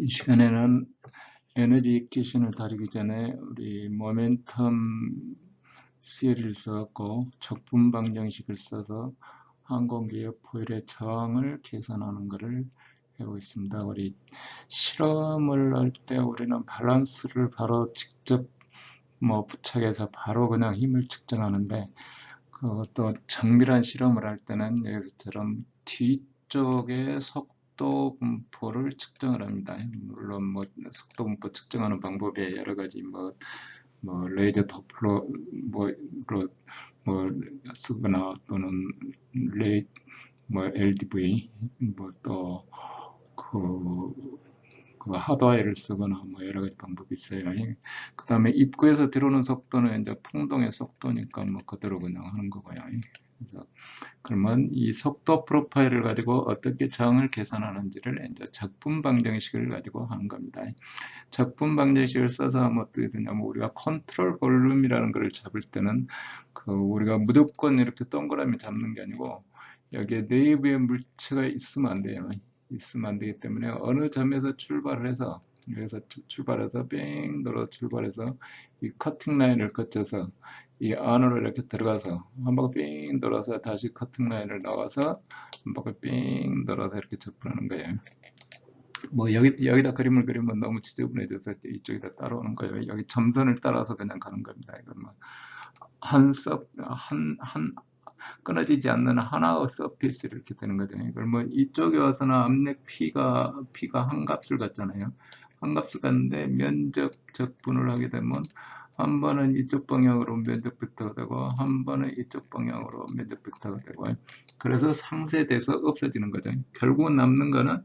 이 시간에는 에너지 퀴션을 다루기 전에 우리 모멘텀 시리를 써갖고 적분 방정식을 써서 항공기의 포율의 저항을 계산하는 것을 해보고 있습니다. 우리 실험을 할 때 우리는 밸런스를 바로 직접 부착해서 바로 그냥 힘을 측정하는데, 그것도 정밀한 실험을 할 때는 여기서처럼 뒤쪽에 속도 분포를 측정을 합니다. 물론 속도 분포 측정하는 방법에 여러 가지 레이저 도플러 쓰거나 또는 LDV 그 하드와이어를 쓰거나 여러 가지 방법이 있어요. 그 다음에 입구에서 들어오는 속도는 이제 풍동의 속도니까 그대로 그냥 하는 거고요. 그래서 그러면 이 속도 프로파일을 가지고 어떻게 저항을 계산하는지를 이제 적분 방정식을 가지고 하는 겁니다. 적분 방정식을 써서 어떻게 되냐면, 우리가 컨트롤 볼륨이라는 것을 잡을 때는 우리가 무조건 이렇게 동그라미 잡는 게 아니고, 여기에 내부에 물체가 있으면 안 돼요. 있으면 안 되기 때문에 어느 점에서 출발을 해서, 여기서 출발해서 뺑 돌아 출발해서 이 커팅 라인을 거쳐서 이 안으로 이렇게 들어가서 한 바퀴 뺑 돌아서 다시 커팅 라인을 나와서 한 바퀴 뺑 돌아서 이렇게 접근하는 거예요. 여기다 그림을 그리면 너무 지저분해져서 이쪽에다 따라오는 거예요. 여기 점선을 따라서 그냥 가는 겁니다. 이건 끊어지지 않는 하나의 서피스 이렇게 되는 거죠. 이걸 이쪽에 와서는 압력 P가 한 값을 갖잖아요. 한 값을 갖는데 면적 적분을 하게 되면 한 번은 이쪽 방향으로 면적 벡터가 되고 한 번은 이쪽 방향으로 면적 벡터가 되고, 그래서 상쇄돼서 없어지는 거죠. 결국은 남는 거는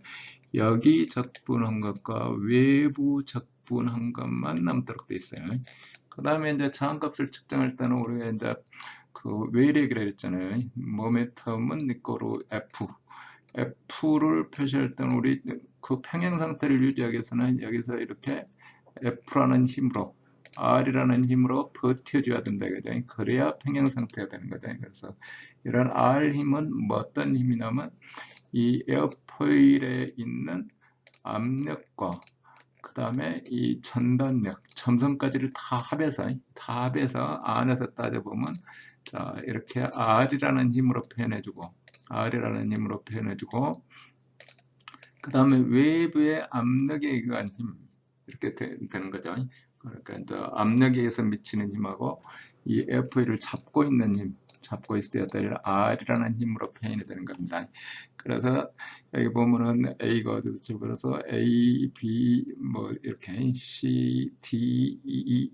여기 적분한 것과 외부 적분한 것만 남도록 돼 있어요. 그 다음에 이제 저항값을 측정할 때는 우리가 이제 외력이라 했잖아요. 모멘텀은 이꼬로 F를 표시할 때는 우리 평행 상태를 유지하기 위해서는 여기서 이렇게 F라는 힘으로, R이라는 힘으로 버텨줘야 된다. 그죠? 그래야 평행 상태가 되는 거죠. 그래서 이런 R 힘은 어떤 힘이냐면, 이 에어포일에 있는 압력과 그 다음에 이 전단력, 점선까지를 다 합해서 안에서 따져보면, 자, 이렇게 R이라는 힘으로 표현해주고, 그 다음에 외부의 압력에 의한 힘, 이렇게 되는 거죠. 그러니까 이제 압력에 의해서 미치는 힘하고 이 FE를 잡고 있는 힘, 잡고 있어야 될 R이라는 힘으로 표현이 되는 겁니다. 그래서 여기 보면은 A가 어디서 출발해서 A, B, 이렇게 C, D, E,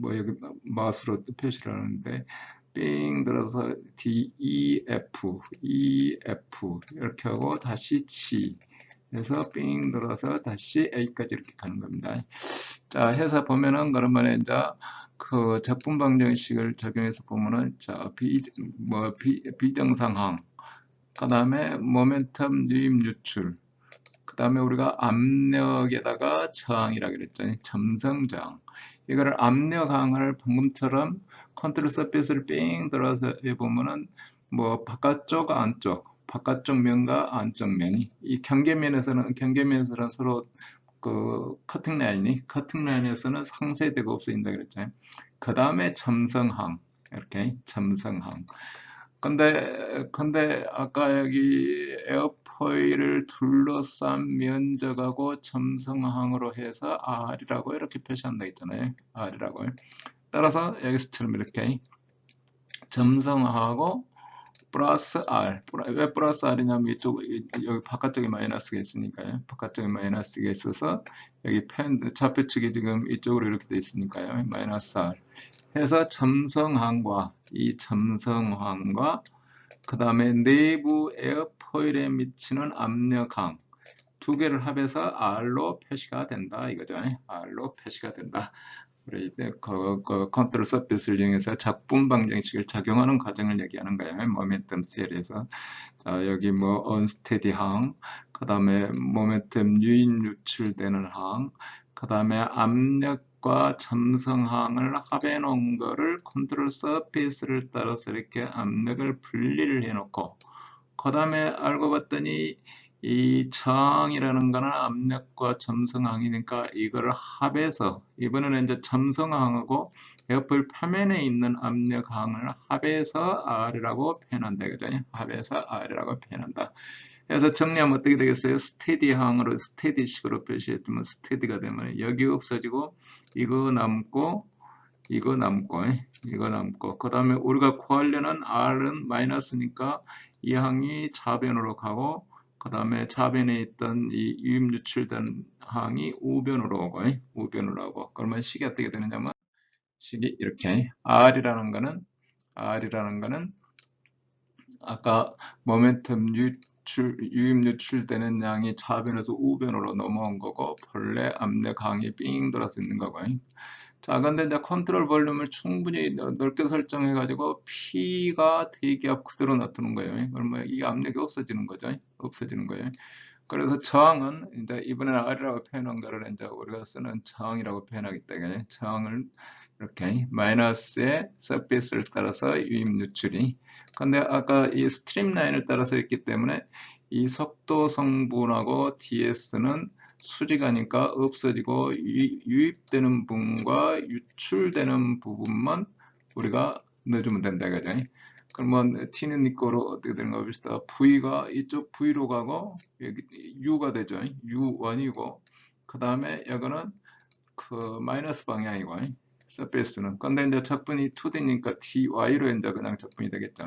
여기 마우스로 표시를 하는데, 삥 들어서 D, E, F, E, F 이렇게 하고 다시 C 해서 삥 돌아서 다시 A까지 이렇게 가는 겁니다. 자, 해서 보면은 그러면 이제 그 적분 방정식을 적용해서 보면은, 자, 비정상항, 그 다음에 모멘텀 유입 유출, 그 다음에 우리가 압력에다가 저항이라고 그랬죠. 점성 저항. 이거를 압력항을 방금처럼 컨트롤 서페이스를 삥 돌아서 해보면은 바깥쪽 안쪽, 바깥쪽 면과 안쪽 면이, 이 경계면에서는 서로 커팅 라인에서는 상쇄되고 없어진다 그랬잖아요. 그 다음에 점성항, 이렇게 점성항. 근데 아까 여기 에어포일을 둘러싼 면적하고 점성항으로 해서 R이라고 이렇게 표시한다 했잖아요. R이라고. 따라서 여기서처럼 이렇게 점성하고 플러스 R. 왜 플러스 R이냐면 여기 바깥쪽에 마이너스가 있으니까요. 바깥쪽에 마이너스가 있어서 여기 좌표측이 지금 이쪽으로 이렇게 돼 있으니까요. 마이너스 R. 해서 점성항과 그 다음에 내부 에어포일에 미치는 압력항 두 개를 합해서 R로 표시가 된다 이거죠. R로 표시가 된다. 우리 컨트롤 서피스를 이용해서 적분 방정식을 적용하는 과정을 얘기하는 거예요. 모멘텀 셀에서. 자, 여기 언스테디 항, 그 다음에 모멘텀 유인 유출되는 항, 그 다음에 압력과 점성항을 합해 놓은 거를 컨트롤 서페이스를 따라서 이렇게 압력을 분리를 해 놓고, 그 다음에 알고 봤더니 이 저항이라는 거는 압력과 점성항이니까 이거를 합해서 이번에는 이제 점성항하고 옆을 표면에 있는 압력항을 합해서 R이라고 표현한다. 그죠? 합해서 R이라고 표현한다. 그래서 정리하면 어떻게 되겠어요? 스테디항으로 스테디식으로 표시했으면 스테디가 되면 여기 없어지고 이거 남고 이거 남고 그 다음에 우리가 구하려는 R은 마이너스니까 이 항이 좌변으로 가고 그 다음에 좌변에 있던 이 유입 유출된 항이 우변으로 오고 우변으로 오고 그러면 식이 어떻게 되느냐면 식이 이렇게 R이라는 거는 아까 모멘텀 유입 유출되는 양이 좌변에서 우변으로 넘어온 거고 본래 압력 항이 삥 돌아서 있는 거고 자, 근데 이제 컨트롤 볼륨을 충분히 넓게 설정해 가지고 P가 대기압 그대로 놔두는 거예요. 그러면 이 압력이 없어지는 거죠. 없어지는 거예요. 그래서 저항은 이제 이번에는 R이라고 표현한 거를 이제 우리가 쓰는 저항이라고 표현하기 때문에 저항을 이렇게 마이너스의 서페이스를 따라서 유입 유출이 근데 아까 이 스트림 라인을 따라서 있기 때문에 이 속도 성분하고 DS는 수직하니까 없어지고 유입되는 부분과 유출되는 부분만 우리가 넣어주면 된다 이거죠. 그러면 T는 이거로 어떻게 되는가 봅시다. V가 이쪽 V로 가고 여기 U가 되죠. U1이고 그 다음에 이거는 그 마이너스 방향이고 서페이스는 근데 이제 적분이 2D니까 DY로 이제 그냥 적분이 되겠죠.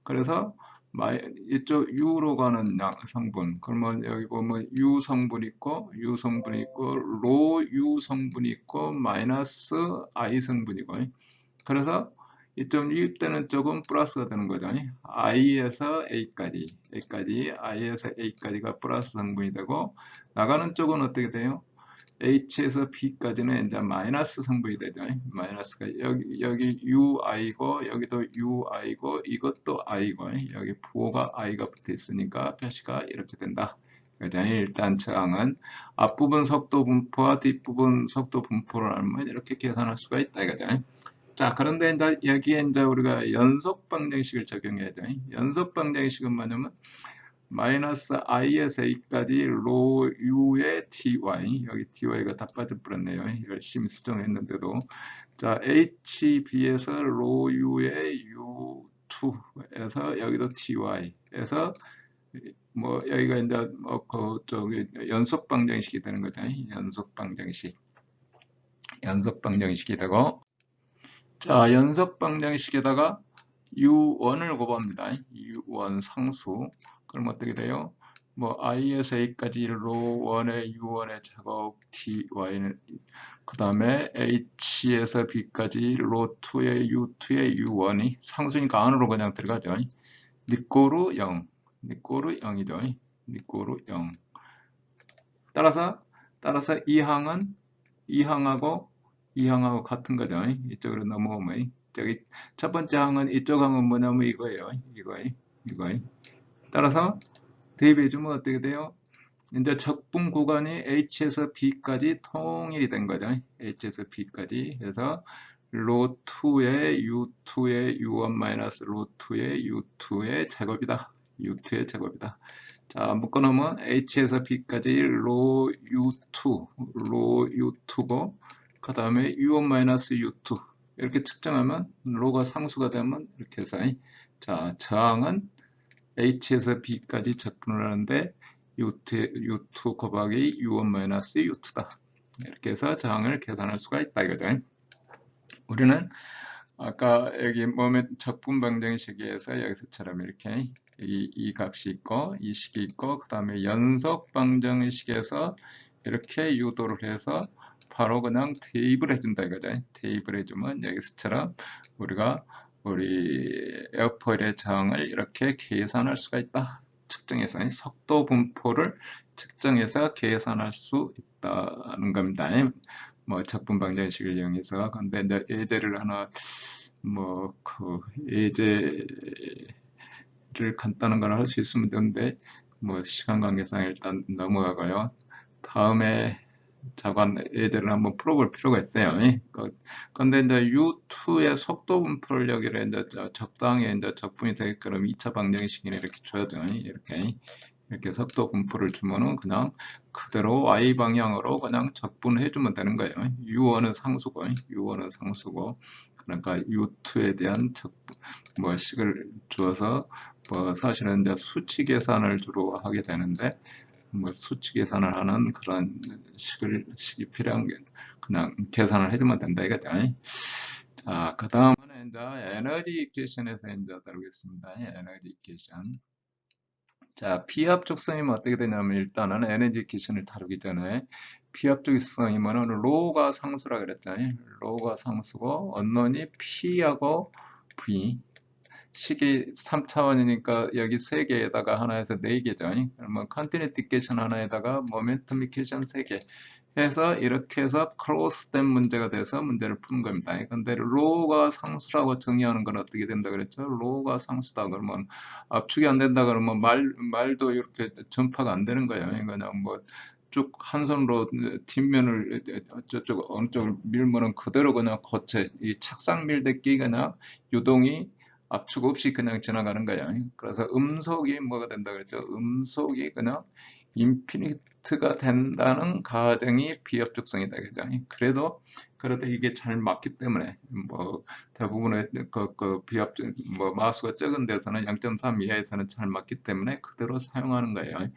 그래서 이쪽 U로 가는 성분 그러면 여기 보면 U 성분 있고 U 성분이 있고 로 U 성분이 있고 마이너스 I 성분이고 그래서 이쪽 유입되는 쪽은 플러스가 되는 거죠. I에서 A까지 I에서 A까지가 플러스 성분이 되고 나가는 쪽은 어떻게 돼요? H에서 B까지는 이제 마이너스 성분이 되죠. 마이너스가 여기 UI고 여기도 UI고 이것도 I고 여기 부호가 I가 붙어 있으니까 표시가 이렇게 된다. 그죠? 일단 저항은 앞부분 속도 분포와 뒷부분 속도 분포를 알면 이렇게 계산할 수가 있다. 이거죠. 자, 그런데 이제 여기에 이제 우리가 연속 방정식을 적용해야 돼. 연속 방정식은 뭐냐면 마이너스 i에서 a까지 로 u의 ty 여기 ty가 다 빠져버렸네요. 열심히 수정했는데도 자 hb에서 로 u의 u2에서 여기도 ty에서 뭐 여기가 이제 뭐 그 저기 연속 방정식이 되는 거죠. 연속 방정식이 되고 자 연속 방정식에다가 u1을 곱합니다. u1 상수 그럼 어떻게 돼요? 뭐 i에서 a까지 로 1의 u1의 제곱 ty는 그 다음에 h에서 b까지 로 2의 u2의 u1이 상수니까 안으로 그냥 들어가죠. 니꼬르 0 0이죠. 니꼬르 0 따라서 이 항하고 같은 거죠. 이쪽으로 넘어오면 저기 첫 번째 항은 이쪽 항은 뭐냐면 이거예요. 이거예요. 따라서 대입해주면 어떻게 돼요? 이제 적분 구간이 H에서 B까지 통일이 된 거죠. H에서 B까지 해서 로2의 U2의 U1 마이너스 로2의 U2의 제곱이다. U2의 제곱이다. 자, 묶어놓으면 H에서 B까지 로 U2고 그 다음에 U1 마이너스 U2 이렇게 측정하면 로가 상수가 되면 이렇게 해서 자, 저항은 H에서 B까지 적분을 하는데 U2 곱하기 U1 마이너스 U2다. 이렇게 해서 저항을 계산할 수가 있다 이거죠. 우리는 아까 여기 몸의 적분 방정식에서 여기서처럼 이렇게 이 값이 있고 이 식이 있고 그 다음에 연속 방정식에서 이렇게 유도를 해서 바로 그냥 대입을 해준다 이거죠. 대입을 해주면 여기서처럼 우리가 우리 에어포일의 저항을 이렇게 계산할 수가 있다. 측정해서 속도 분포를 측정해서 계산할 수 있다는 겁니다. 뭐 적분 방정식을 이용해서 근데 이제 예제를 하나 뭐 그 예제를 간단한 걸 할 수 있으면 되는데 뭐 시간 관계상 일단 넘어가고요. 다음에 자관 예제를 한번 풀어볼 필요가 있어요. 근데 이제 U2의 속도 분포를 여기를 이제 적당히 이제 적분이 되게끔 2차 방정식을 이렇게 줘야죠. 이렇게 이렇게 속도 분포를 주면은 그냥 그대로 y 방향으로 그냥 적분해 주면 되는 거예요. u1은 상수고, u1은 상수고, 그러니까 u2에 대한 뭐 식을 주어서 뭐 사실은 이제 수치 계산을 주로 하게 되는데 뭐 수치 계산을 하는 그런 식이 필요한 게 그냥 계산을 해주면 된다 이거죠. 자, 그 다음은 이제 에너지 이퀘이션에서 이제 다루겠습니다. 에너지 이퀘이션. 자, 피압적성이면 어떻게 되냐면 일단은 에너지 이퀘이션을 다루기 전에 피압적성이면은 로가 상수라 그랬잖아요. 로가 상수고 언론이 P하고 V. 식이 3차원이니까 여기 3개에다가 하나에서 4개죠. 그러면 컨티뉴티 이퀘이션 하나에다가 모멘텀 이퀘이션 3개 해서 이렇게 해서 클로스된 문제가 돼서 문제를 푸는 겁니다. 근데 로가 상수라고 정의하는 건 어떻게 된다 그랬죠? 로가 상수다 그러면 압축이 안 된다 그러면 말도 이렇게 전파가 안 되는 거예요. 그냥 뭐 쭉 한 손으로 뒷면을 저쪽 어느 쪽을 밀면은 그대로 그냥 거체 이 착상 밀대끼 그냥 유동이 압축 없이 그냥 지나가는 거예요. 그래서 음속이 뭐가 된다 그랬죠? 음속이 그냥 인피니트가 된다는 가정이 비협적성이다 그죠? 그래도 이게 잘 맞기 때문에 뭐 대부분의 그 비협적 뭐 마수가 적은 데서는 0.3 이하에서는 잘 맞기 때문에 그대로 사용하는 거예요.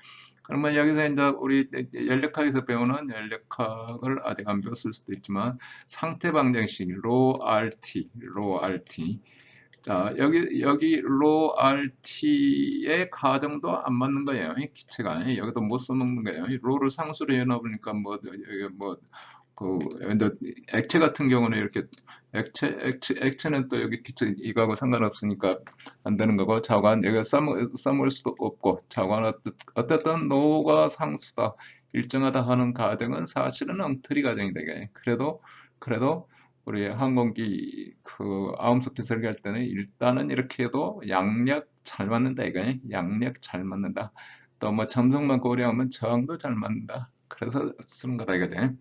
그러면 여기서 이제 우리 연력학에서 배우는 연력학을 아직 안 배웠을 수도 있지만 상태 방정식 로 RT 자, 여기 로 RT의 가정도 안 맞는 거예요. 이 기체가. 여기도 못 써먹는 거예요. 로를 상수로 해놔보니까 그, 액체 같은 경우는 이렇게, 액체는 또 여기 기체, 이거하고 상관없으니까 안 되는 거고, 자관, 여기가 써먹을 수도 없고, 자관, 어쨌든 로가 상수다, 일정하다 하는 가정은 사실은 엉터리 가정이 되게. 그래도, 우리 항공기 그 아음속기 설계할 때는 일단은 이렇게 해도 양력 잘 맞는다 이거 양력 잘 맞는다 또 뭐 점성만 고려하면 저항도 잘 맞는다 그래서 쓰는 거다 이거죠.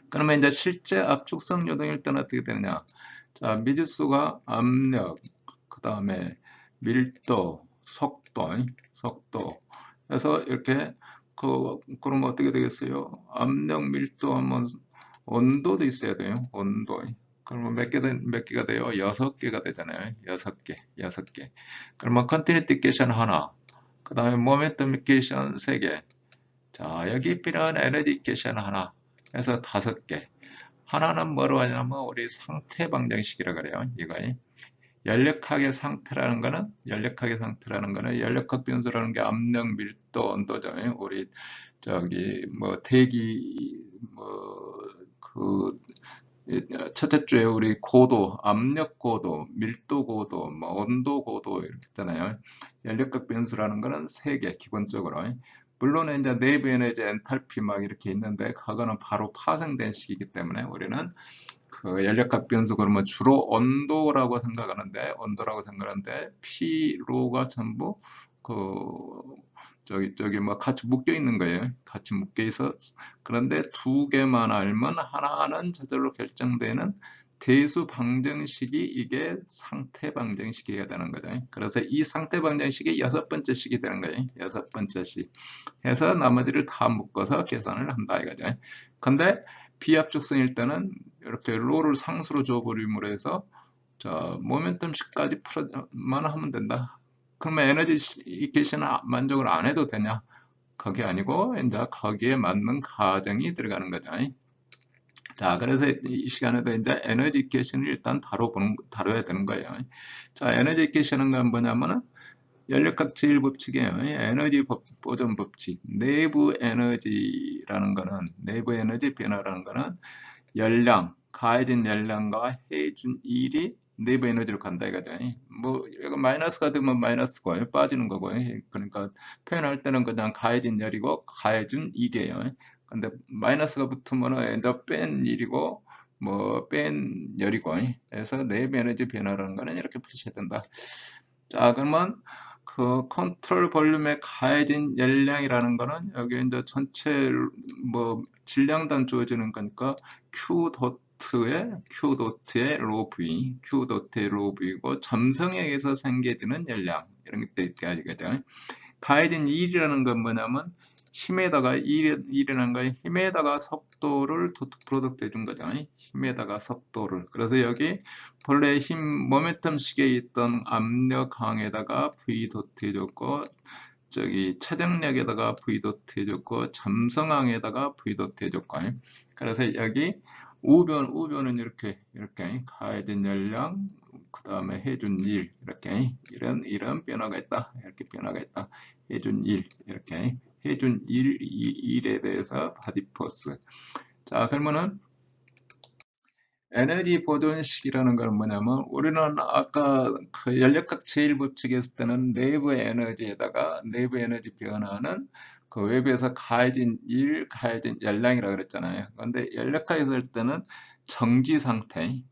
그러면 이제 실제 압축성 요동일 때는 어떻게 되느냐 자 미지수가 압력 그 다음에 밀도 속도 그래서 이렇게 그러면 어떻게 되겠어요 압력 밀도 하면 온도도 있어야 돼요. 온도. 그러면 몇 개가 돼요? 6개가 되잖아요. 6개. 그러면 컨티뉴티 이퀘이션 하나. 그 다음에 모멘텀 이퀘이션 3개. 자, 여기 필요한 에너지 이퀘이션 하나. 해서 5개. 하나는 뭐로 하냐면 우리 상태 방정식이라 그래요. 이거. 연력학의 상태라는 거는 연력학 변수라는 게 압력, 밀도, 온도죠. 우리 저기 뭐 대기 뭐그 첫째 주에 우리 고도, 압력 고도, 밀도 고도, 뭐 온도 고도 이렇게 있잖아요. 연력학 변수라는 거는 3개 기본적으로. 물론 이제 내부 에너지, 엔탈피 막 이렇게 있는데 그거는 바로 파생된 식이기 때문에 우리는 그 연력학 변수 그러면 주로 온도라고 생각하는데 P로가 전부 그 저기 뭐 같이 묶여 있는 거예요. 같이 묶여 있어. 그런데 2개만 알면 하나는 저절로 결정되는 대수 방정식이 이게 상태 방정식이 되는 거죠. 그래서 이 상태 방정식이 6번째 식이 되는 거예요. 6번째 식. 해서 나머지를 다 묶어서 계산을 한다 이거죠. 근데 비압축성일 때는 이렇게 로를 상수로 줘버림으로 해서 자 모멘텀식까지 풀어만 하면 된다. 그러면 에너지 이퀘이션은 만족을 안 해도 되냐? 그게 아니고 이제 거기에 맞는 가정이 들어가는 거죠. 자, 그래서 이 시간에도 이제 에너지 이퀘이션을 일단 다뤄야 되는 거예요. 자, 에너지 이퀘이션은 뭐냐면은 연력학 제1법칙이에요. 에너지 보존 법칙. 내부 에너지라는 거는, 내부 에너지 변화라는 거는 열량, 가해진 열량과 해준 일이 내부 에너지로 간다 이거죠. 뭐 이거 마이너스가 되면 마이너스고 빠지는 거고 그러니까 표현할 때는 그냥 가해진 열이고 가해준 일이에요. 근데 마이너스가 붙으면 이제 뺀 일이고 뭐 뺀 열이고 그래서 내부 에너지 변화라는 거는 이렇게 푸셔야 된다. 자 그러면 그 컨트롤 볼륨에 가해진 열량이라는 거는 여기 이제 전체 뭐 질량당 주어지는 거니까 Q 도트의 로 V고 점성에 의해서 생겨지는 열량 이런 게 있게 하죠. 가해진 1이라는 건 뭐냐면 힘에다가 1이라는 건 힘에다가 속도를 프로덕트 해준 거죠. 힘에다가 속도를. 그래서 여기 본래 힘 모멘텀식에 있던 압력 항에다가 V 도트 해줬고 저기 차정력에다가 V 도트 해줬고 잠성항에다가 V 도트 해줬고 그래서 여기 우변은 이렇게 가해진 열량 그 다음에 해준 일 이렇게 이런 변화가 있다. 이렇게 변화가 있다. 해준 일 이렇게 해준 일에 대해서 바디포스. 자 그러면은 에너지 보존식이라는 건 뭐냐면 우리는 아까 그 연력학 제1법칙에 있을 때는 내부 에너지에다가 내부 에너지 변화는 그 외부에서 가해진 가해진 열량이라고 그랬잖아요. 근데 연력학에 있을 때는 정지 상태,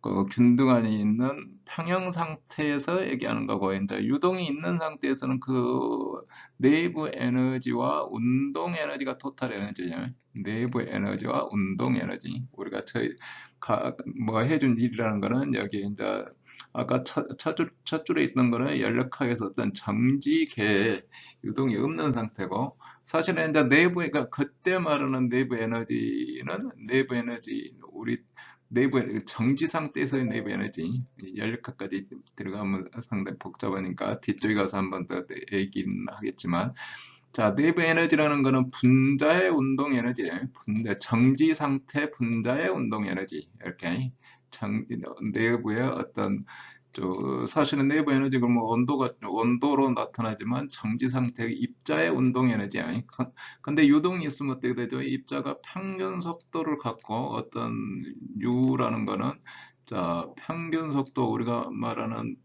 그 균등한이 있는 평형 상태에서 얘기하는 거고, 이제 유동이 있는 상태에서는 그 내부 에너지와 운동 에너지가 토탈 에너지예요. 내부 에너지와 운동 에너지. 우리가 뭐 해준 일이라는 거는 여기 이제 아까 첫 줄에 있던 거는 연력학에서 어떤 정지계 유동이 없는 상태고, 사실은 이제 그러니까 그때 말하는 내부 에너지는 우리 내부 정지 상태에서의 내부 에너지 연력학까지 들어가면 상당히 복잡하니까 뒤쪽에 가서 한 번 더 얘기는 하겠지만 자 내부 에너지라는 거는 분자의 운동 에너지예요. 정지 상태 분자의 운동 에너지 이렇게 내부의 어떤 사실은 내부 에너지가 뭐 온도로 나타나지만 정지 상태의 입자의 운동 에너지야. 근데 유동이 있으면 어떻게 되죠? 입자가 평균 속도를 갖고 어떤 U라는 거는 자 평균 속도 우리가 말하는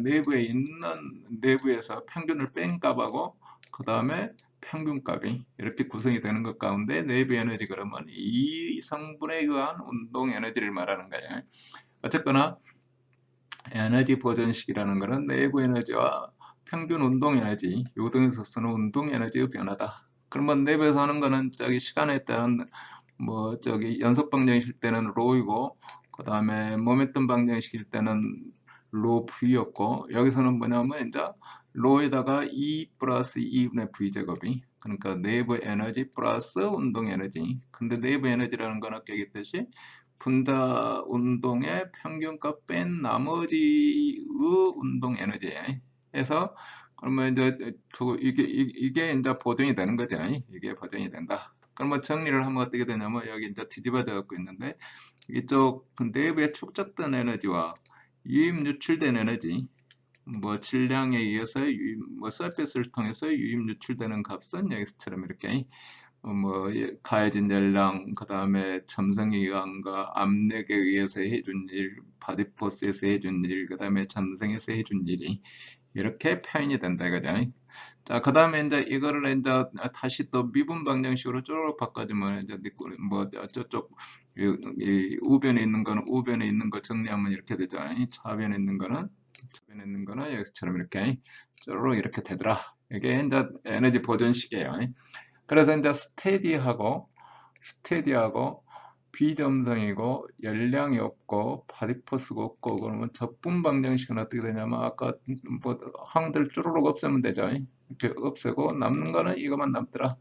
내부에 있는 내부에서 평균을 뺀 값하고 그 다음에 평균값이 이렇게 구성이 되는 것 가운데 내부 에너지 그러면 이 성분에 의한 운동 에너지를 말하는 거예요. 어쨌거나 에너지 보존식이라는 것은 내부 에너지와 평균 운동 에너지, 요동에서 쓰는 운동 에너지의 변화다. 그러면 내부에서 하는 거는 저기 시간에 따른 뭐 저기 연속 방정식일 때는 로이고 그 다음에 모멘텀 방정식일 때는 로 V였고 여기서는 뭐냐면 이제 로에다가 E 플러스 2분의 V 제곱이 그러니까 내부 에너지 플러스 운동 에너지. 근데 내부 에너지라는 건 아까 얘기했듯이 분자 운동의 평균값 뺀 나머지의 운동 에너지에 해서 그러면 이제 이게 이제 보존이 되는 거죠. 이게 보존이 된다. 그러면 정리를 하면 어떻게 되냐면 여기 이제 뒤집어져 갖고 있는데 이쪽 내부에 축적된 에너지와 유입 유출된 에너지 뭐 질량에 의해서 뭐 서페스를 통해서 유입 유출되는 값은 여기서처럼 이렇게 뭐 가해진 열량, 그 다음에 점성에 의한과 압력에 의해서 해준 일, 바디포스에서 해준 일, 그 다음에 점성에서 해준 일이 이렇게 표현이 된다 이거죠. 자, 그 다음에 이제 이거를 이제 다시 또 미분 방정식으로 쭉 바꿔주면 이제 뭐 저쪽 이 우변에 있는 거는 우변에 있는 거 정리하면 이렇게 되죠. 좌변에 있는 거는 여기서처럼 이렇게 쭉 이렇게 되더라. 이게 이제 에너지 보존식이에요. 그래서 이제 스테디하고 비점성이고 열량이 없고 바디포스가 없고 그러면 적분 방정식은 어떻게 되냐면 아까 뭐 항들 쭈루룩 없애면 되죠. 이렇게 없애고 남는 거는 이것만 남더라.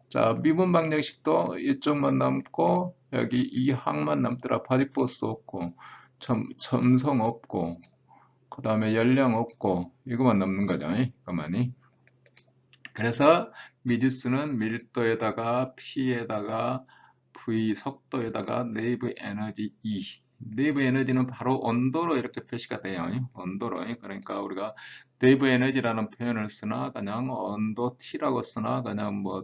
자 미분 방정식도 이쪽만 남고 여기 이 항만 남더라. 바디포스 없고 점성 없고 그 다음에 열량 없고 이것만 남는 거죠. 이것만이. 그래서 미지수는 밀도에다가 P에다가 V 속도에다가 내부 에너지 E. 내부 에너지는 바로 온도로 이렇게 표시가 돼요. 온도로. 그러니까 우리가 내부 에너지라는 표현을 쓰나 그냥 온도 T라고 쓰나 그냥 뭐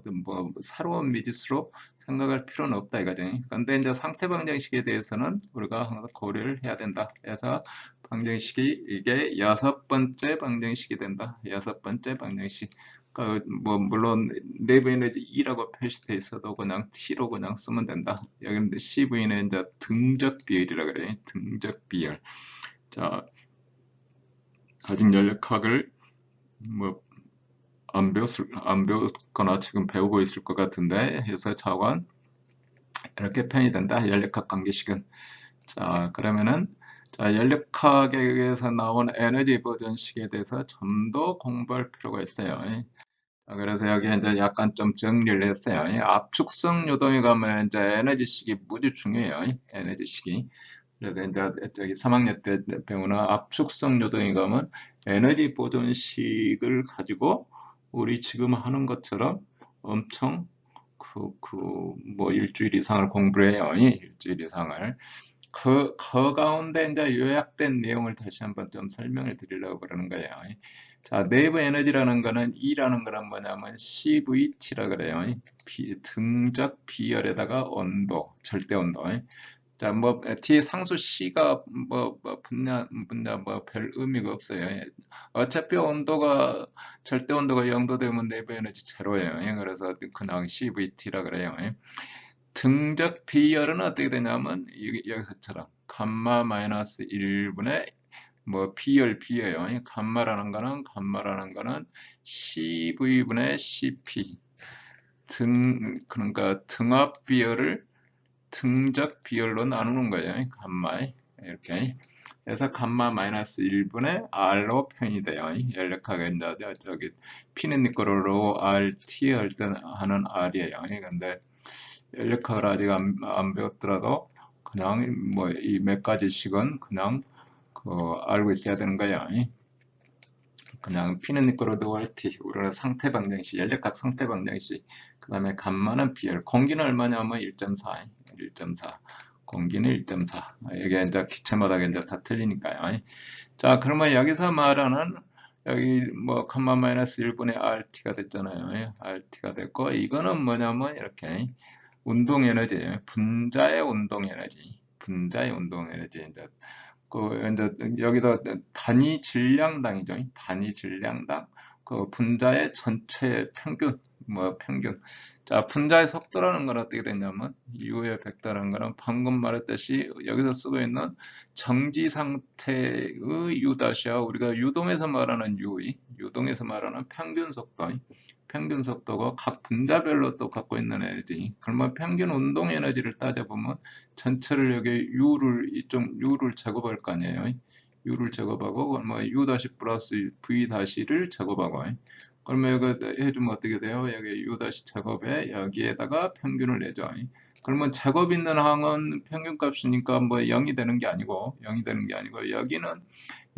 새로운 미지수로 생각할 필요는 없다 이거죠. 근데 이제 상태 방정식에 대해서는 우리가 항상 고려를 해야 된다. 그래서 방정식이 이게 6번째 방정식이 된다. 6번째 방정식. 뭐 물론 내부 에너지 E라고 표시되어 있어도 그냥 T로 그냥 쓰면 된다. 여기는 CV는 이제 등적 비율이라 그래요. 등적 비율. 자, 아직 연력학을 뭐 안 배웠거나 지금 배우고 있을 것 같은데 해서 차관 이렇게 표현이 된다. 연력학 관계식은. 자, 그러면은 자, 연력학에서 나온 에너지 보존식에 대해서 좀 더 공부할 필요가 있어요. 자, 그래서 여기 이제 약간 좀 정리를 했어요. 압축성 요동에 가면 이제 에너지식이 무지 중요해요. 에너지식이. 그래서 이제 저기 3학년 때 배우는 압축성 요동에 가면 에너지 보존식을 가지고 우리 지금 하는 것처럼 엄청 뭐 일주일 이상을 공부를 해요. 일주일 이상을. 그 가운데 이제 요약된 내용을 다시 한번 좀 설명을 드리려고 그러는 거예요. 자, 내부 에너지라는 거는 E라는 거는 뭐냐면 CVT라 그래요. 등적 비열에다가 온도, 절대 온도. 자, 뭐 뒤에 상수 C가 분자 뭐 별 의미가 없어요. 어차피 온도가 절대 온도가 0도 되면 내부 에너지 제로예요. 그래서 그냥 CVT라 그래요. 등적 비열은 어떻게 되냐면 여기서처럼 감마 마이너스 1분의 뭐 비열이에요. 감마라는 거는 CV분의 CP 그러니까 등압 비열을 등적 비열로 나누는 거예요. 감마 이렇게. 그래서 감마 마이너스 1분의 R로 표현이 돼요. 연력하게 이제 저기 P는 니꼬로 RT 할 때 하는 R이에요. 근데 연력학을 아직 안 배웠더라도 그냥 뭐 이 몇 가지씩은 그냥 알고 있어야 되는 거야. 그냥 P는 니꼬로도 RT, 우리는 상태 방정식, 연력학 상태 방정식, 그 다음에 감마는 비열, 공기는 얼마냐면 1.4, 1.4, 공기는 1.4. 이게 이제 기체마다 이제 다 틀리니까요. 자, 그러면 여기서 말하는 여기 뭐 감마 마이너스 1분의 RT가 됐잖아요. RT가 됐고 이거는 뭐냐면 이렇게 운동 에너지예요. 분자의 운동 에너지. 분자의 운동 에너지. 이제 여기다 단위 질량당이죠. 단위 질량당. 분자의 전체 평균. 뭐 평균. 자, 분자의 속도라는 건 어떻게 되냐면 U의 벡터라는 거는 방금 말했듯이 여기서 쓰고 있는 정지 상태의 U-와 우리가 유동에서 말하는 유동에서 말하는 평균 속도. 평균 속도가 각 분자별로 또 갖고 있는 에너지. 그러면 평균 운동 에너지를 따져보면 전체를 여기 U를 제곱할 거 아니에요. U를 제곱하고 뭐 U 다시 플러스 V 다시를 제곱하고. 그러면 여기 해주면 어떻게 돼요? 여기 U 다시 제곱에 여기에다가 평균을 내죠. 그러면 제곱 있는 항은 평균값이니까 뭐 0이 되는 게 아니고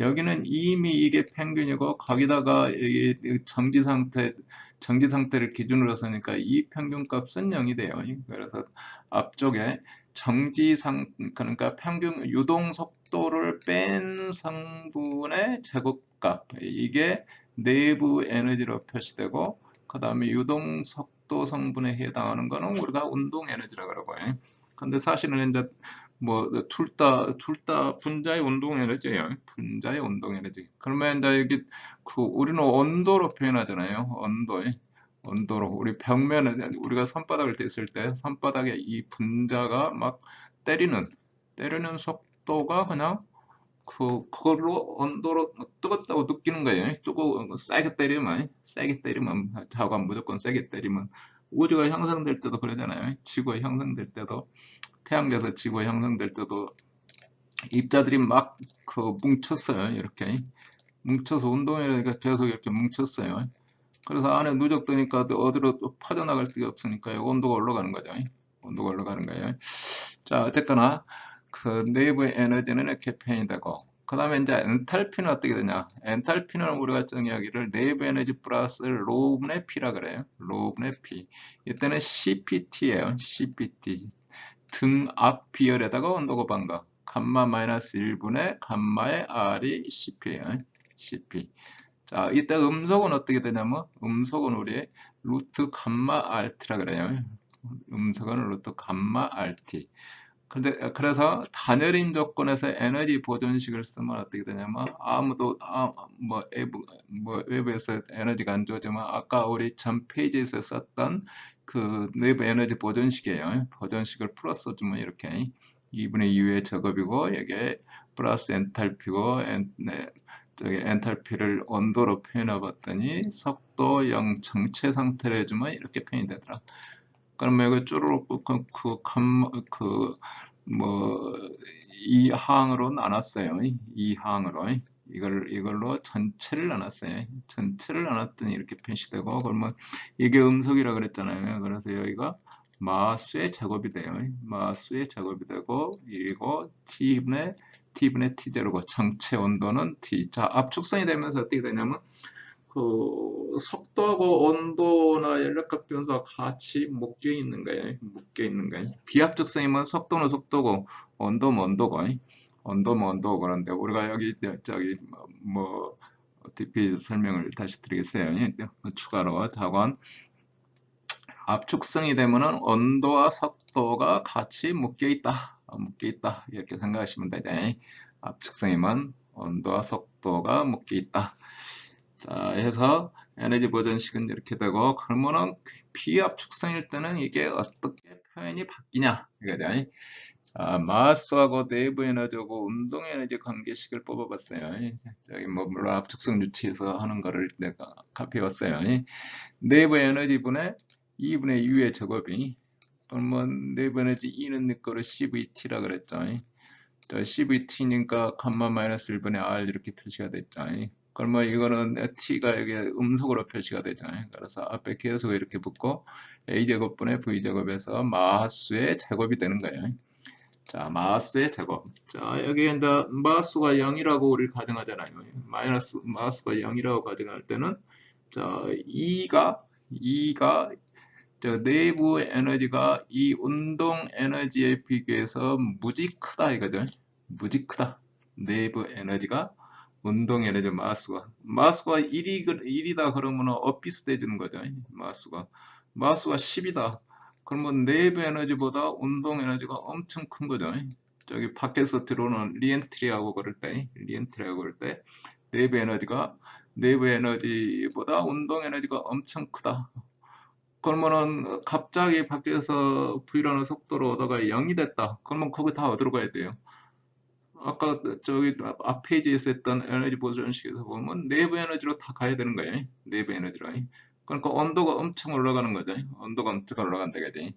여기는 이미 이게 평균이고 거기다가 이 정지 상태를 기준으로 쓰니까 이 평균값은 0이 돼요. 그래서 앞쪽에 그러니까 평균 유동 속도를 뺀 성분의 제곱값 이게 내부 에너지로 표시되고 그 다음에 유동 속도 성분에 해당하는 거는 우리가 운동 에너지라고 그러고요. 근데 사실은 이제 뭐 둘 다 분자의 운동 에너지예요. 분자의 운동 에너지. 그러면 이제 여기 우리는 온도로 표현하잖아요. 온도로 우리 벽면에 우리가 손바닥을 댔을 때 손바닥에 이 분자가 막 때리는 속도가 그냥 그걸로 온도로 뜨겁다고 느끼는 거예요. 뜨거워 세게 때리면 자관 무조건 세게 때리면 우주가 형성될 때도 그러잖아요. 지구가 형성될 때도 태양계에서 지구가 형성될 때도 입자들이 막 뭉쳤어요. 이렇게 뭉쳐서 운동회가 계속 이렇게 뭉쳤어요. 그래서 안에 누적되니까 어디로 또 퍼져나갈 데가 없으니까 온도가 올라가는 거죠. 온도가 올라가는 거예요. 자, 어쨌거나 그 내부의 에너지는 이렇게 표현이 되고 그 다음에 이제 엔탈피는 어떻게 되냐. 엔탈피는 우리가 정의하기를 내부 에너지 플러스 로분의 P라 그래요. 로분의 P. 이때는 CPT예요. CPT. 등압 비열에다가 온도가 반가. 감마 마이너스 1분의 감마의 R이 CP예요. CP. 자, 이때 음속은 어떻게 되냐면 음속은 우리 루트 감마 RT라 그래요. 음속은 루트 감마 RT. 그래서 단열인 조건에서 에너지 보존식을 쓰면 어떻게 되냐면 외부에서 에너지가 안 좋지만 아까 우리 전 페이지에서 썼던 그 내부 에너지 보존식이에요. 보존식을 풀어서 주면 이렇게 2분의 2의 제곱이고 여기에 플러스 엔탈피고 저기 엔탈피를 온도로 표현해 봤더니 속도 0 정체 상태로 해주면 이렇게 표현이 되더라. 그러면 여기 쭈루룩 이 항으로 나눴어요. 이 항으로. 이걸로 전체를 나눴어요. 전체를 나눴더니 이렇게 표시되고, 그러면 이게 음속이라 그랬잖아요. 그래서 여기가 마수의 제곱이 돼요. 마수의 제곱이 되고, 그리고 T분의 T0고, 전체 온도는 T. 자, 압축성이 되면서 어떻게 되냐면, 그 속도하고 온도나 연력값 변수가 같이 묶여 있는 거예요. 묶여 있는 거예요. 비압축성이면 속도는 속도고 온도는 온도고 온도는 온도고 그런데 우리가 여기 저기 뭐 DP 설명을 다시 드리겠어요. 추가로 자관 압축성이 되면은 온도와 속도가 같이 묶여 있다. 묶여 있다. 이렇게 생각하시면 되죠. 압축성이면 온도와 속도가 묶여 있다. 자, 해서 에너지 보존식은 이렇게 되고, 그러면은 비압축성일 때는 이게 어떻게 표현이 바뀌냐 이거죠. 자, 마스하고 내부 에너지하고 운동 에너지 관계식을 뽑아봤어요. 저기 뭐 물론 압축성 유치해서 하는 거를 내가 카피해왔어요. 내부 에너지분의 2분의 U의 제곱이, 그러면 내부 에너지 E는 내 거를 CVT라 그랬죠. CVT니까 감마 마이너스 1분의 R 이렇게 표시가 됐죠. 그러면 이거는 t가 여기 음속으로 표시가 되잖아요. 그래서 앞에 계속 이렇게 붙고 a제곱분의 v제곱에서 마수의 제곱이 되는 거예요. 자, 마수의 제곱. 자, 여기 이제 마수가 0이라고 우리 가정하잖아요. 마수가 0이라고 가정할 때는 자, E가 저 내부 에너지가 이 운동 에너지에 비교해서 무지 크다 이거죠. 무지 크다. 내부 에너지가 운동 에너지 마스가 1이다 그러면 엇비슷해지는 거죠. 마스가 10이다. 그러면 내부 에너지보다 운동 에너지가 엄청 큰 거죠. 저기 밖에서 들어오는 리엔트리하고 그럴 때 내부 에너지보다 운동 에너지가 엄청 크다. 그러면은 갑자기 밖에서 V라는 속도로 오다가 0이 됐다. 그러면 거기 다 어디로 가야 돼요? 아까 저기 앞 페이지에서 했던 에너지 보존식에서 보면 내부 에너지로 다 가야 되는 거예요. 내부 에너지로. 그러니까 온도가 엄청 올라가는 거죠. 온도가 엄청 올라간다 그지.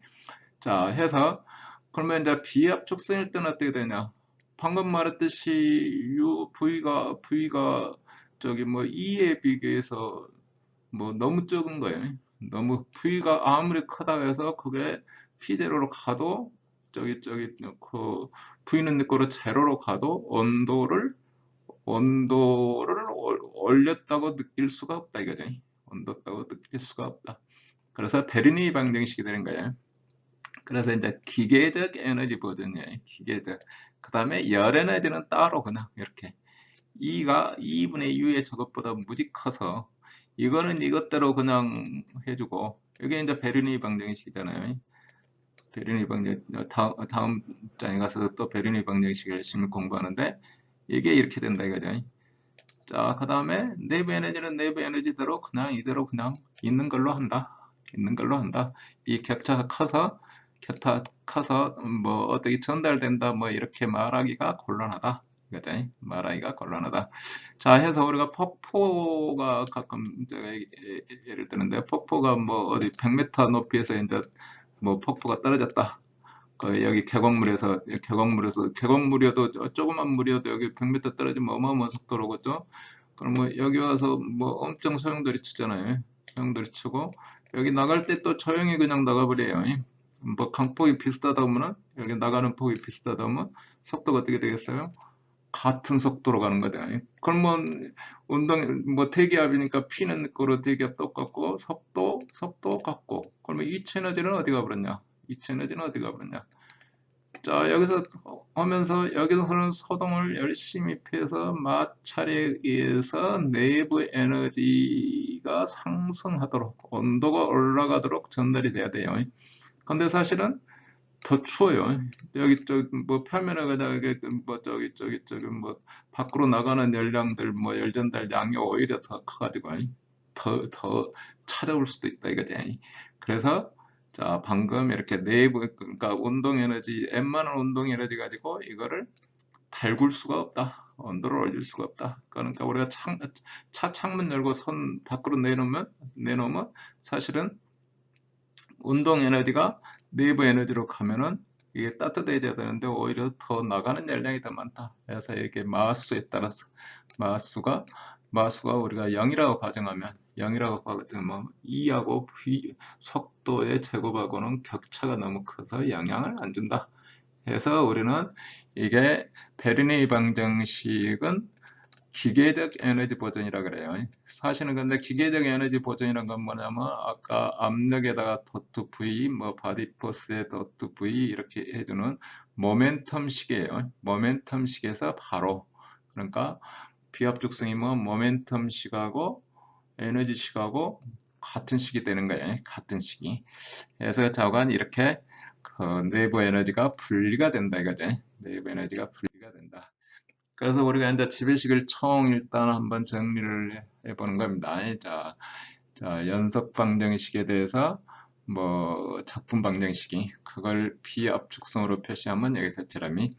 자, 해서 그러면 이제 비압축성일 때는 어떻게 되냐? 방금 말했듯이 V가 저기 뭐 E에 비교해서 뭐 너무 적은 거예요. 너무 V가 아무리 크다고 해서 그게 P0로 가도 저기 그 V는 내 거로 제로로 가도 온도를 올렸다고 느낄 수가 없다 이거죠. 온도다고 느낄 수가 없다. 그래서 베르니 방정식이 되는 거예요. 그래서 이제 기계적 에너지 보존이에요. 기계적. 그 다음에 열 에너지는 따로 그냥 이렇게 E가 2분의 U의 저것보다 무지 커서 이거는 이것대로 그냥 해주고 이게 이제 베르니 방정식이잖아요. 베르니 방정 다음 장에 가서 또 베르니 방정식을 열심히 공부하는데 이게 이렇게 된다 이거죠. 자, 그 다음에 내부 에너지는 내부 에너지대로 그냥 이대로 그냥 있는 걸로 한다. 이 격차가 커서 뭐 어떻게 전달된다 뭐 이렇게 말하기가 곤란하다. 그죠? 말하기가 곤란하다. 자, 해서 우리가 폭포가 가끔 제가 예를 드는데 폭포가 뭐 어디 100m 높이에서 이제 뭐 폭포가 떨어졌다. 여기 계곡물이어도 조그만 물이어도 여기 100m 떨어지면 어마어마한 속도로 오겠죠. 그러면 여기 와서 뭐 엄청 소용돌이 치잖아요. 소용돌이 치고 여기 나갈 때 또 조용히 그냥 나가버려요. 뭐 강폭이 비슷하다 보면 여기 나가는 폭이 비슷하다 보면 속도가 어떻게 되겠어요? 같은 속도로 가는 거다. 그러면 뭐 대기압이니까 P는 거로 대기압 똑같고 속도 같고 그러면 이치 에너지는 어디 가버렸냐? 자, 여기서 하면서 여기서는 소동을 열심히 피해서 마찰에 의해서 내부 에너지가 상승하도록 온도가 올라가도록 전달이 돼야 돼요. 근데 사실은 더 추워요. 여기 뭐 표면에 그냥 뭐 뭐 밖으로 나가는 열량들 뭐 열전달량이 오히려 더 커가지고 더 찾아올 수도 있다 이거지. 그래서 자, 방금 이렇게 내부 그러니까 운동 에너지 M만한 운동 에너지 가지고 이거를 달굴 수가 없다. 온도를 올릴 수가 없다. 그러니까 우리가 차 창문 열고 손 밖으로 내놓으면 사실은 운동 에너지가 내부 에너지로 가면은 이게 따뜻해져야 되는데 오히려 더 나가는 열량이 더 많다. 그래서 이렇게 마수에 따라서 마수가 우리가 0이라고 가정하면 2하고 v 속도의 제곱하고는 격차가 너무 커서 영향을 안 준다. 그래서 우리는 이게 베르니의 방정식은 기계적 에너지 보존이라 그래요. 사실은 근데 기계적 에너지 보존이란 건 뭐냐면 아까 압력에다가 도트 V, 뭐 바디 포스에 도트 V 이렇게 해주는 모멘텀식이에요. 모멘텀식에서 바로 그러니까 비압죽성이면 모멘텀식하고 에너지식하고 같은 식이 되는 거예요. 같은 식이. 그래서 좌우간 이렇게 그 내부 에너지가 분리가 된다 이거죠. 내부 에너지가 분리가 된다. 그래서 우리가 이제 지배식을 총 일단 한번 정리를 해보는 겁니다. 연속 방정식에 대해서 뭐 작품 방정식이 그걸 비압축성으로 표시하면 여기서 지름이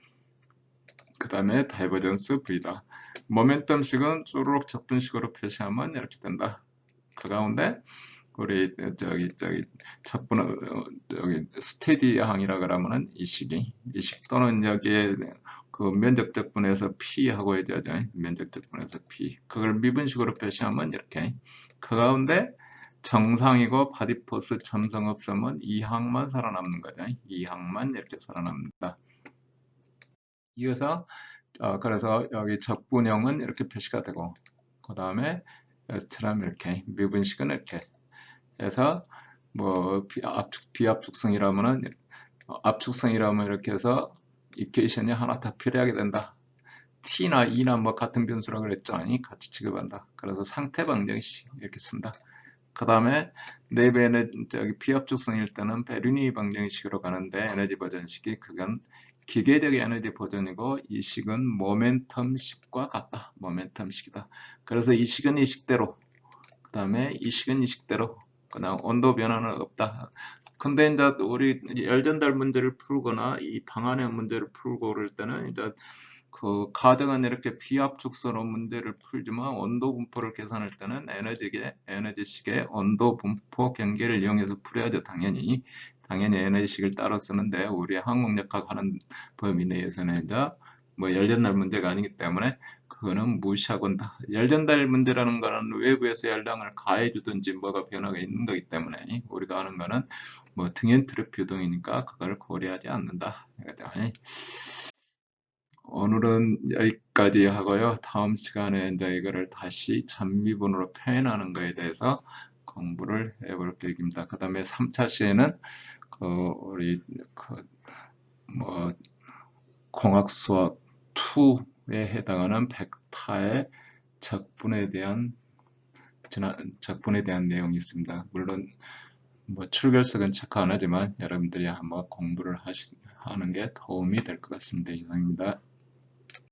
그 다음에 다이버전스 V다. 모멘텀식은 쪼르륵 적분식으로 표시하면 이렇게 된다. 그 가운데 우리 저기 스테디항이라 그러면은 이 식 또는 여기에 그 면적적분에서 P하고 해줘야죠. 면적적분에서 P. 그걸 미분식으로 표시하면 이렇게. 그 가운데 정상이고 바디포스 점성 없으면 이 항만 살아남는 거죠. 이 항만 이렇게 살아남는다. 이어서 그래서 여기 적분형은 이렇게 표시가 되고 그 다음에 처럼 이렇게 미분식은 이렇게 해서 뭐 비압축성이라면은 압축성이라면 이렇게 해서 이퀘이션이 하나 다 필요하게 된다. T나 E나 뭐 같은 변수라고 그랬죠. 같이 취급한다. 그래서 상태 방정식 이렇게 쓴다. 그 다음에 내부 에너지 비압축성일 때는 베르니 방정식으로 가는데 에너지 보존식이 그건 기계적 에너지 보존이고 이 식은 모멘텀식과 같다. 모멘텀식이다. 그래서 이 식은 이 식대로 그 다음에 이 식은 이 식대로 그 다음 온도 변화는 없다. 근데 이제 우리 열전달 문제를 풀거나 이 방안의 문제를 풀고 그럴 때는 이제 그 가정은 이렇게 비압축소로 문제를 풀지만 온도 분포를 계산할 때는 에너지식의 온도 분포 경계를 이용해서 풀어야죠. 당연히 에너지식을 따로 쓰는데 우리 항공역학 하는 범위 내에서는 이제 뭐 열전달 문제가 아니기 때문에 그거는 무시하고 온다. 열전달 문제라는 거는 외부에서 열량을 가해주든지 뭐가 변화가 있는 거기 때문에 우리가 하는 거는 뭐 등연트랩 유동이니까 그걸 고려하지 않는다. 오늘은 여기까지 하고요. 다음 시간에 이제 이거를 다시 전미분으로 표현하는 거에 대해서 공부를 해볼 계획입니다. 그 다음에 3차 시에는 우리 뭐 공학수학 2에 해당하는 벡터의 적분에 대한 내용이 있습니다. 물론 뭐 출결석은 체크 안 하지만 여러분들이 한번 공부를 하는 게 도움이 될 것 같습니다. 이상입니다.